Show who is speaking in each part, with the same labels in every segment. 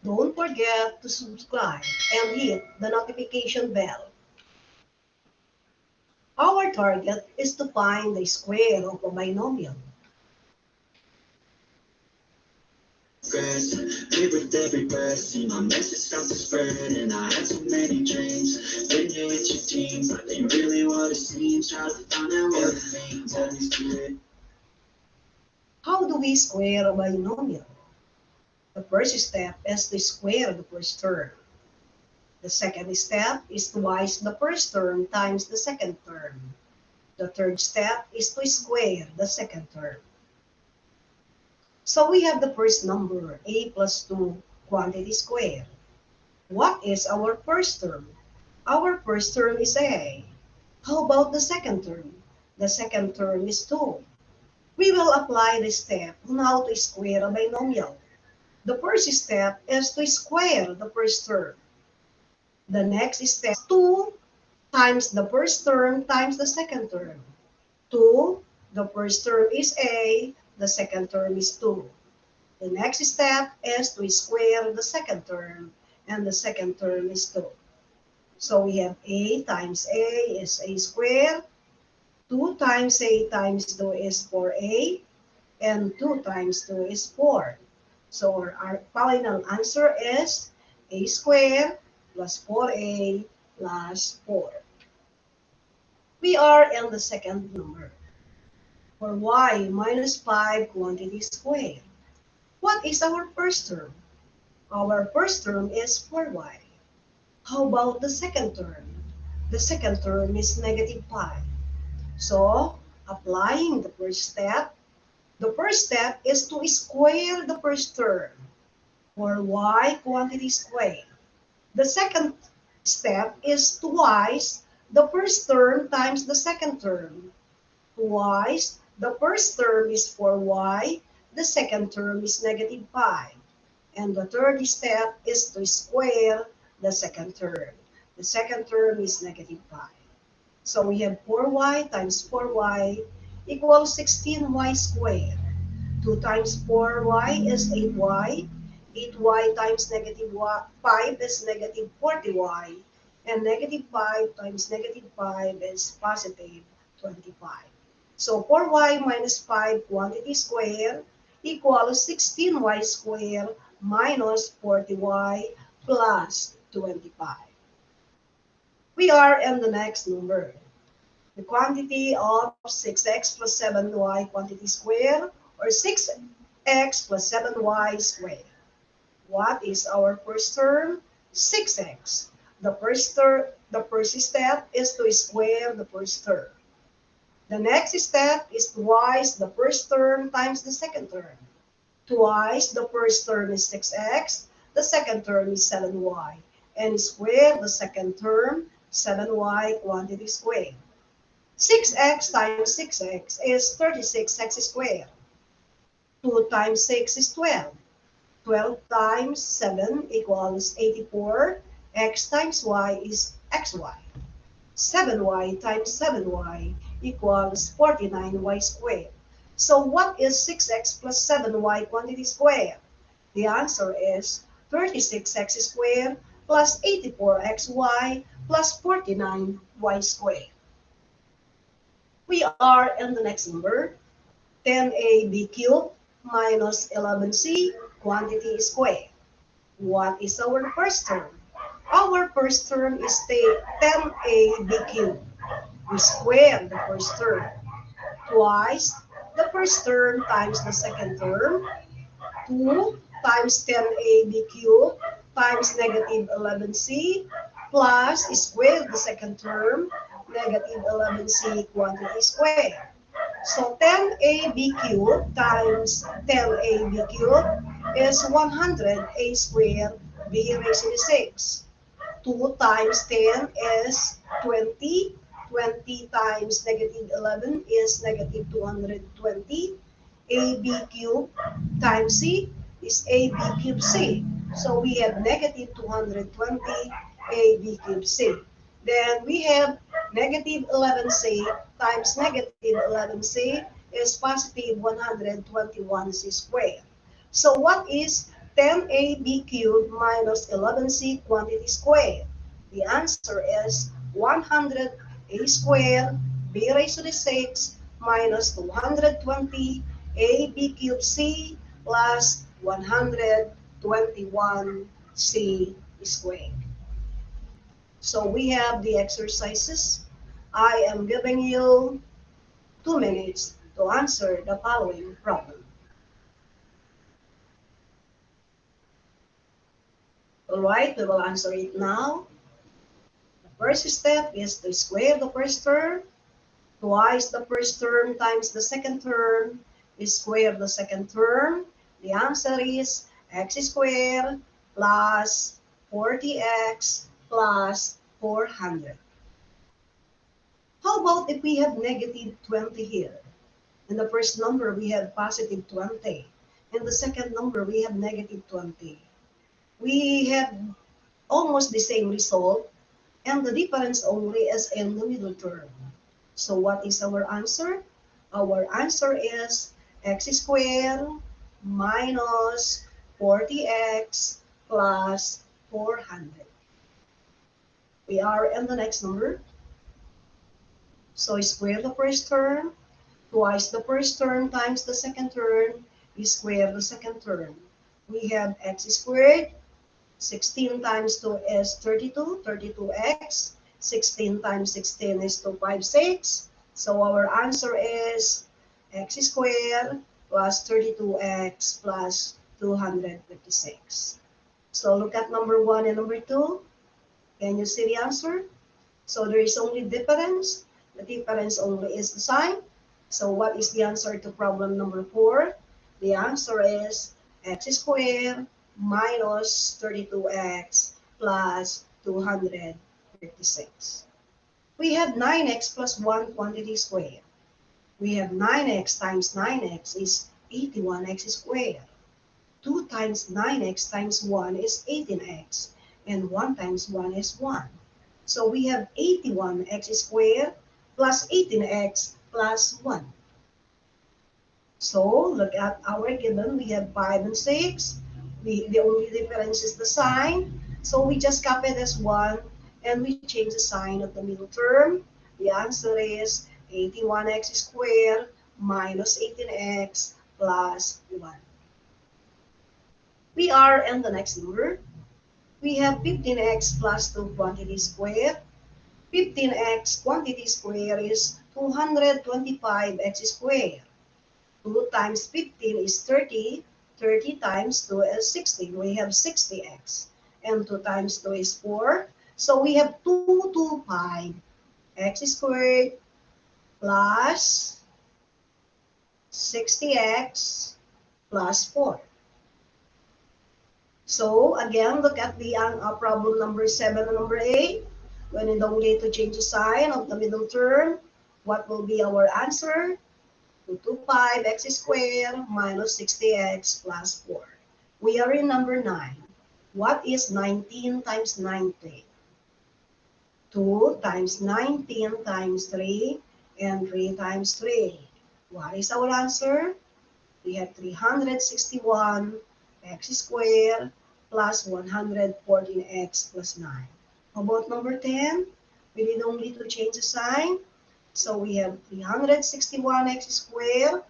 Speaker 1: Don't forget to subscribe and hit the notification bell. Our target is to find the square of a binomial.
Speaker 2: Live with every breath, see my message start to spread, and I had so many dreams. Been here with your teams, life ain't really what it seems. Try to find out what it means, at least good.
Speaker 1: How do we square a binomial? The first step is to square the first term. The second step is to twice the first term times the second term. The third step is to square the second term. So we have the first number, a plus 2, quantity squared. What is our first term? Our first term is a. How about the second term? The second term is 2. We will apply the step on how to square a binomial. The first step is to square the first term. The next step is 2 times the first term times the second term. 2, the first term is a, the second term is 2. The next step is to square the second term, and the second term is 2. So we have a times a is a squared, 2 times a times 2 is 4a, and 2 times 2 is 4. So our final answer is a squared plus 4a plus 4. We are in the second number. For y minus 5 quantity squared. What is our first term? Our first term is 4y. How about the second term? The second term is negative 5. So, applying the first step is to square the first term, or y quantity squared. The second step is twice the first term times the second term. Twice, the first term is 4y, the second term is negative 5. And the third step is to square the second term. The second term is negative 5. So we have 4y times 4y equals 16y squared. 2 times 4y is 8y. 8y times negative 5 is negative 40y. And negative 5 times negative 5 is positive 25. So 4y minus 5 quantity squared equals 16y squared minus 40y plus 25. We are in the next number. The quantity of 6x plus 7y quantity squared, or 6x plus 7y squared. What is our first term? 6x. The first step is to square the first term. The next step is twice the first term times the second term. Twice the first term is 6x, the second term is 7y, and square the second term, 7y quantity squared. 6x times 6x is 36x squared. 2 times 6 is 12. 12 times 7 equals 84. X times y is xy. 7y times 7y equals 49y squared. So what is 6x plus 7y quantity squared? The answer is 36x squared plus 84xy plus 49y squared. We are in the next number. 10ab cubed minus 11c quantity squared. What is our first term? Our first term is 10ab cubed. We square the first term. Twice the first term times the second term. 2 times 10ab cubed times negative 11c plus square the second term, negative 11c quantity squared. So 10ab cubed times 10ab cubed is 100a squared b raised to the 6. 2 times 10 is 20. 20 times negative 11 is negative 220. ab cubed times c is ab cubed c. So we have negative 220 ab cubed c. Then we have negative 11c times negative 11c is positive 121c squared. So what is 10ab cubed minus 11c quantity squared. The answer is 100a squared b raised to the 6 minus 220 ab cubed c plus 121c squared. So we have the exercises. I am giving you 2 minutes to answer the following problem. Alright, we will answer it now. The first step is to square the first term. Twice the first term times the second term is square the second term. The answer is x squared plus 40x plus 400. How about if we have negative 20 here? In the first number, we have positive 20. In the second number, we have negative 20. We have almost the same result, and the difference only is in the middle term. So what is our answer? Our answer is x squared minus 40x plus 400. We are in the next number. So square the first term. Twice the first term times the second term is square the second term. We have x squared. 16 times 2 is 32, 32x. 16 times 16 is 256. So our answer is x squared plus 32x plus 256. So look at number 1 and number 2. Can you see the answer? So there is only difference. The difference only is the sign. So what is the answer to problem number 4? The answer is x squared minus 32x plus 256. We have 9x plus 1 quantity squared. We have 9x times 9x is 81x squared. 2 times 9x times 1 is 18x. And 1 times 1 is 1. So we have 81x squared plus 18x plus 1. So look at our given. We have 5 and 6. The only difference is the sign. So we just copy this one and we change the sign of the middle term. The answer is 81x squared minus 18x plus 1. We are in the next number. We have 15x plus 2 quantity squared. 15x quantity squared is 225x squared. 2 times 15 is 30. 30 times 2 is 60. We have 60x. And 2 times 2 is 4. So we have 225 x squared plus 60x plus 4. So again, look at the problem number 7 and number 8. When you don't need to change the sign of the middle term, what will be our answer? 225x squared minus 60x plus 4. We are in number 9. What is 19 times 90? 2 times 19 times 3 and 3 times 3. What is our answer? We have 361 x squared plus 114x plus 9. How about number 10? We need only to change the sign. So we have 361x squared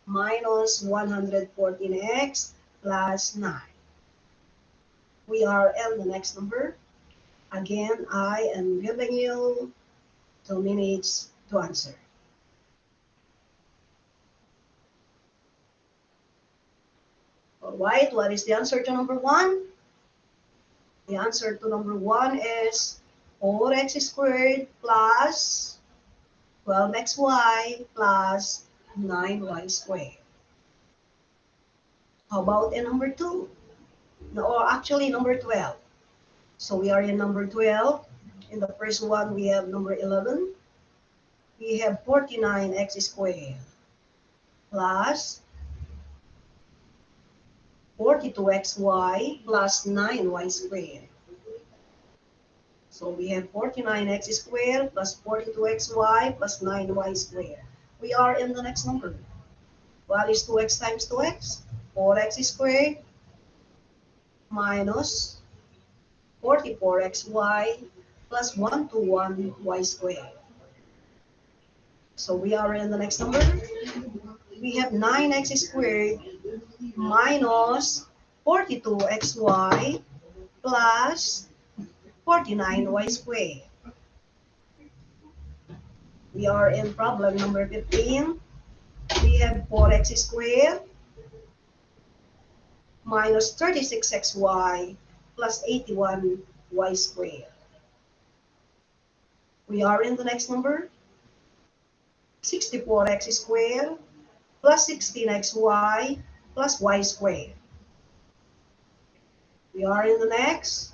Speaker 1: minus 114x plus 9. We are in the next number. Again, I am giving you 2 minutes to answer. All right, what is the answer to number 1? The answer to number 1 is 4x squared plus 12xy plus 9y squared. How about in number 2? No, or actually number 12. So we are in number 12. In the first one, we have number 11. We have 49x squared plus 42xy plus 9y squared. So we have 49x squared plus 42xy plus 9y squared. We are in the next number. What is 2x times 2x? 4x squared minus 44xy plus 121y squared. So we are in the next number. We have 9x squared minus 42xy plus 49y squared. We are in problem number 15. We have 4x squared minus 36xy plus 81y squared. We are in the next number. 64x squared plus 16xy plus y squared. We are in the next.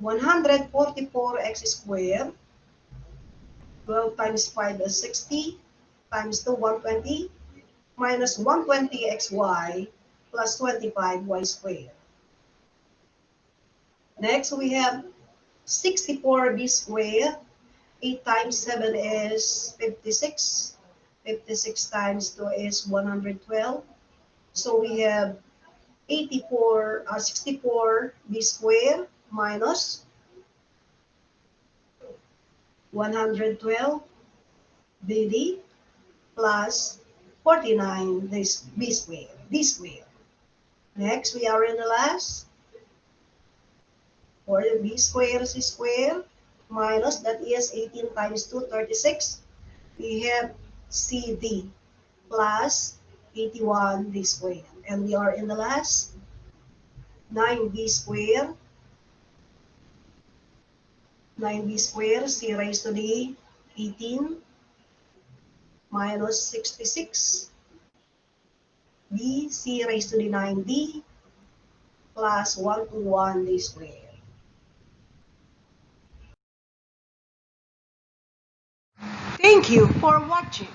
Speaker 1: 144x squared. 12 times 5 is 60 times 2, 120 minus 120xy plus 25y squared. Next, we have 64b squared. 8 times 7 is 56. 56 times 2 is 112. So we have 64b squared minus 112 bd plus 49 this b squared. D squared. Next, we are in the last. For the b squared is squared minus, that is 18 times 2, 36. We have cd plus 81 d squared. And we are in the last. 9b squared. 9b squared, c raised to the 18 minus 66. b, c raised to the 9d plus 121 d squared.
Speaker 3: Thank you for watching.